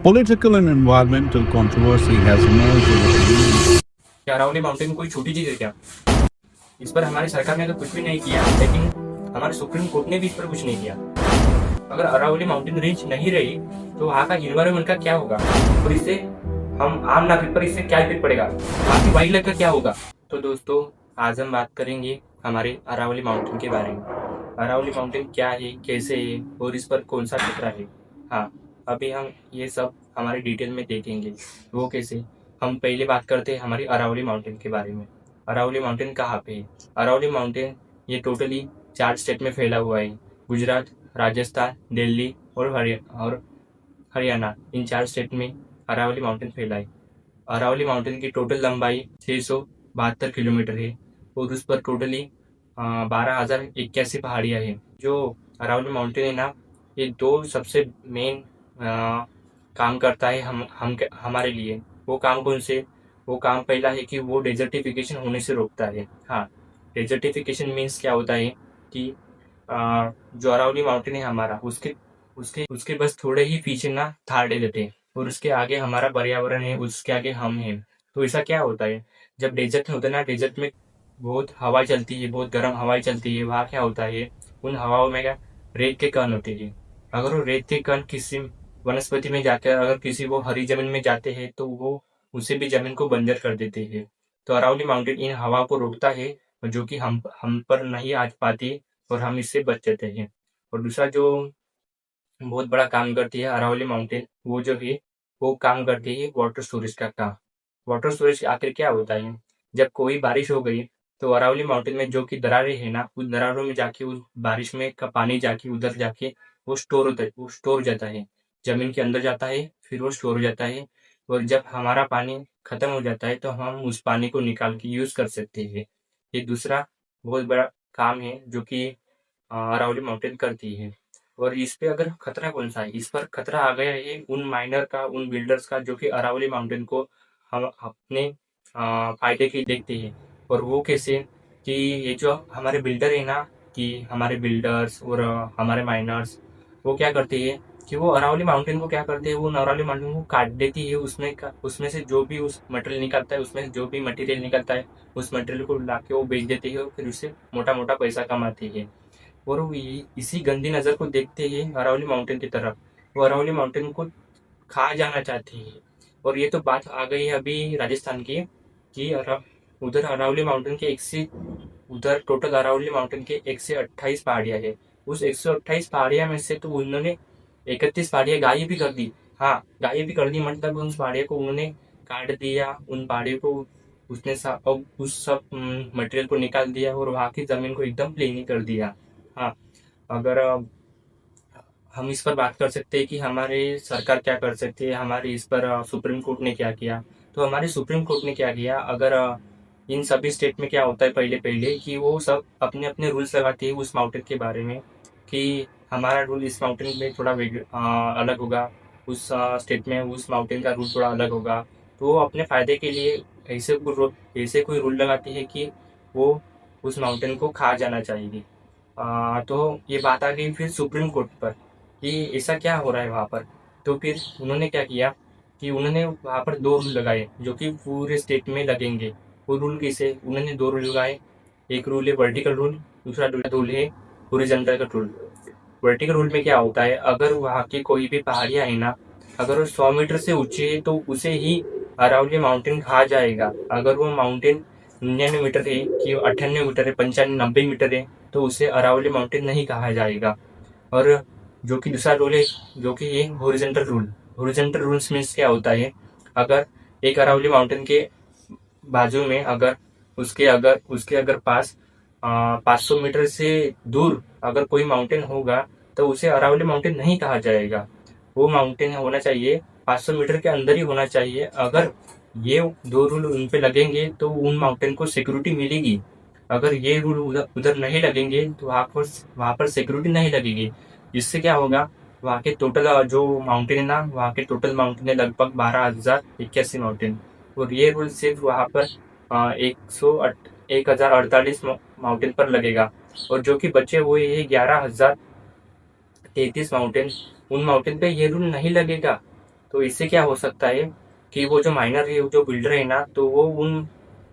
Political and environmental controversy has emerged over the years. क्या Aravalli mountain कोई छोटी चीज है क्या? इस पर हमारी सरकार ने तो कुछ भी नहीं किया, लेकिन हमारे सुप्रीम कोर्ट ने भी इस पर कुछ नहीं किया। अगर अरावली माउंटेन रेंज नहीं रही तो वहाँ का इन्वायरमेंट का क्या होगा, और इससे हम आम नागरिक पर इससे क्या इफेक्ट पड़ेगा, वहाँ की वाइल्ड लाइफ का क्या होगा। तो दोस्तों, आज हम बात करेंगे हमारे अरावली माउंटेन के बारे में। अरावली माउंटेन क्या है, कैसे है, और इस पर कौन सा खतरा है। हाँ, अभी हम ये सब हमारे डिटेल में देखेंगे। वो कैसे, हम पहले बात करते हैं हमारी अरावली माउंटेन के बारे में। अरावली माउंटेन कहाँ पे है? अरावली माउंटेन ये टोटली 4 स्टेट में फैला हुआ है। गुजरात, राजस्थान, दिल्ली और हरियाणा, इन 4 स्टेट में अरावली माउंटेन फैला है। अरावली माउंटेन की टोटल लंबाई 672 किलोमीटर है और उस पर टोटली 12,081 पहाड़ियाँ हैं। जो अरावली माउंटेन है ना, ये 2 सबसे मेन काम करता है हमारे लिए। वो काम कौन से? वो काम पहला है कि वो डेजर्टिफिकेशन होने से रोकता है। हाँ, डेजर्टिफिकेशन मीन्स क्या होता है कि जो अरावली माउंटेन है हमारा, उसके उसके उसके बस थोड़े ही पीछे ना थार दे देते हैं, और उसके आगे हमारा पर्यावरण है, उसके आगे हम हैं। तो ऐसा क्या होता है, जब डेजर्ट में होता है ना, डेजर्ट में बहुत हवा चलती है, बहुत गर्म हवाएं चलती है। वहाँ क्या होता है, उन हवाओं में क्या रेत के कण होते हैं। अगर वो रेत के कण किसी वनस्पति में जाकर, अगर किसी वो हरी जमीन में जाते हैं, तो वो उसे भी जमीन को बंजर कर देते हैं। तो अरावली माउंटेन इन हवा को रोकता है, जो कि हम पर नहीं आ पाती, और हम इससे बच जाते हैं। और दूसरा जो बहुत बड़ा काम करती है अरावली माउंटेन, वो जो है वो काम करती है वाटर स्टोरेज का काम। वाटर स्टोरेज आखिर क्या होता है? जब कोई बारिश हो गई तो अरावली माउंटेन में जो कि दरारें है ना, उस दरारों में जाके उस बारिश में का पानी जाके उधर जाके वो स्टोर होता है, वो स्टोर हो जाता है, जमीन के अंदर जाता है, फिर वो स्टोर हो जाता है। और जब हमारा पानी खत्म हो जाता है तो हम उस पानी को निकाल के यूज कर सकते हैं। ये दूसरा बहुत बड़ा काम है जो कि अरावली माउंटेन करती है। और इस पे अगर खतरा कौन सा है, इस पर खतरा आ गया है उन माइनर का, उन बिल्डर्स का, जो कि अरावली माउंटेन को हम अपने फायदे के लिए देखते हैं। और वो कैसे कि ये जो हमारे बिल्डर है ना, कि हमारे बिल्डर्स और हमारे माइनर्स, वो क्या करते हैं कि वो अरावली माउंटेन को क्या करते हैं, वो अरावली माउंटेन को काट देती है। उसमें से जो भी उस मटेरियल निकलता है, उसमें से जो भी मटेरियल निकलता है, उस मटेरियल को ला के वो बेच देती है, और फिर उससे मोटा मोटा पैसा कमाती है। और वो इसी गंदी नज़र को देखते ही अरावली माउंटेन की तरफ, वो अरावली माउंटेन को खा जाना चाहती है। और ये तो बात आ गई है अभी राजस्थान की, कि उधर अरावली माउंटेन के उधर टोटल अरावली माउंटेन के 128 पहाड़ियाँ है। उस 128 पहाड़ियाँ में से तो उन्होंने 31 पहाड़ियाँ गायब भी कर दी। हाँ, गायब भी कर दी, मतलब उन पहाड़ियों को उन्होंने काट दिया, उन पहाड़ियों को उस सब मटेरियल को निकाल दिया, और वहाँ की जमीन को एकदम प्लेन ही कर दिया। हाँ, अगर हम इस पर बात कर सकते हैं कि हमारे सरकार क्या कर सकती है, हमारे इस पर सुप्रीम कोर्ट ने क्या किया। तो हमारे सुप्रीम कोर्ट ने क्या किया, अगर इन सभी स्टेट में क्या होता है, पहले पहले कि वो सब अपने अपने रूल्स लगाते हैं उस माउंटेन के बारे में, कि हमारा रूल इस माउंटेन में थोड़ा अलग होगा, उस स्टेट में उस माउंटेन का रूल थोड़ा अलग होगा। तो वो अपने फायदे के लिए ऐसे कोई रूल लगाती है कि वो उस माउंटेन को खा जाना चाहिए। तो ये बात आ गई फिर सुप्रीम कोर्ट पर, कि ऐसा क्या हो रहा है वहाँ पर। तो फिर उन्होंने क्या किया कि उन्होंने वहाँ पर 2 रूल लगाए, जो कि पूरे स्टेट में लगेंगे। वो रूल कैसे? उन्होंने 2 रूल लगाए। एक रूल है वर्टिकल रूल, दूसरा रूल है हॉरिजॉन्टल रूल। वर्टिकल रूल में क्या होता है, अगर वहाँ की कोई भी पहाड़ियाँ है ना, अगर वो 100 मीटर से ऊंची है तो उसे ही अरावली माउंटेन कहा जाएगा। अगर वो माउंटेन 99 मीटर है, कि 98 मीटर है, 95 90 मीटर है, तो उसे अरावली माउंटेन नहीं कहा जाएगा। और जो कि दूसरा रूल है, जो कि ये horizontal rule. Horizontal rules means क्या होता है, अगर एक अरावली माउंटेन के बाजू में अगर पास 500 मीटर से दूर अगर कोई माउंटेन होगा, तो उसे अरावली माउंटेन नहीं कहा जाएगा। वो माउंटेन होना चाहिए 500 मीटर के अंदर ही होना चाहिए। अगर ये 2 रूल उन पे लगेंगे तो उन माउंटेन को सिक्योरिटी मिलेगी। अगर ये रूल उधर नहीं लगेंगे तो वहाँ पर सिक्योरिटी नहीं लगेगी। इससे क्या होगा, वहाँ के टोटल जो माउंटेन है ना, वहाँ के टोटल माउंटेन है लगभग 12,081 माउंटेन। और ये रूल सिर्फ वहाँ पर 1,048 माउंटेन पर लगेगा। और जो कि बचे हुए है 11,033 माउंटेन, उन माउंटेन पे ये रूल नहीं लगेगा। तो इससे क्या हो सकता है कि वो जो माइनर है, जो बिल्डर है ना, तो वो उन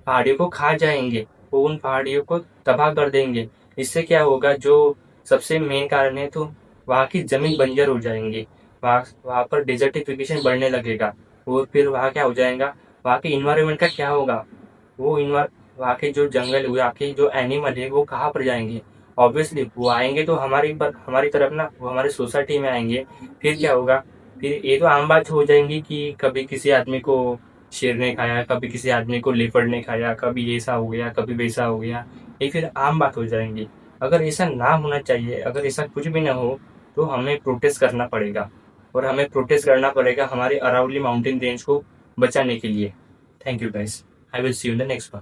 पहाड़ियों को खा जाएंगे, वो उन पहाड़ियों को तबाह कर देंगे। इससे क्या होगा, जो सबसे मेन कारण है, तो वहाँ की जमीन बंजर हो जाएंगी, वहाँ वहाँ पर डिजर्टिफिकेशन बढ़ने लगेगा। और फिर वहाँ क्या हो जाएगा, वहाँ के इन्वायरमेंट का क्या होगा, वो वहाँ के जो जंगल, वहाँ के जो एनिमल है वो कहाँ पर जाएंगे। ऑब्वियसली वो आएंगे तो हमारी तरफ ना, वो हमारी सोसाइटी में आएंगे। फिर क्या होगा, फिर ये तो आम बात हो जाएंगी कि कभी किसी आदमी को शेर ने खाया, कभी किसी आदमी को लेपर्ड ने खाया, कभी ऐसा हो गया, कभी वैसा हो गया। ये फिर आम बात हो जाएंगी। अगर ऐसा ना होना चाहिए, अगर ऐसा कुछ भी ना हो, तो हमें प्रोटेस्ट करना पड़ेगा। और हमें प्रोटेस्ट करना पड़ेगा हमारे अरावली माउंटेन रेंज को बचाने के लिए। Thank you guys. I will see you in the next one.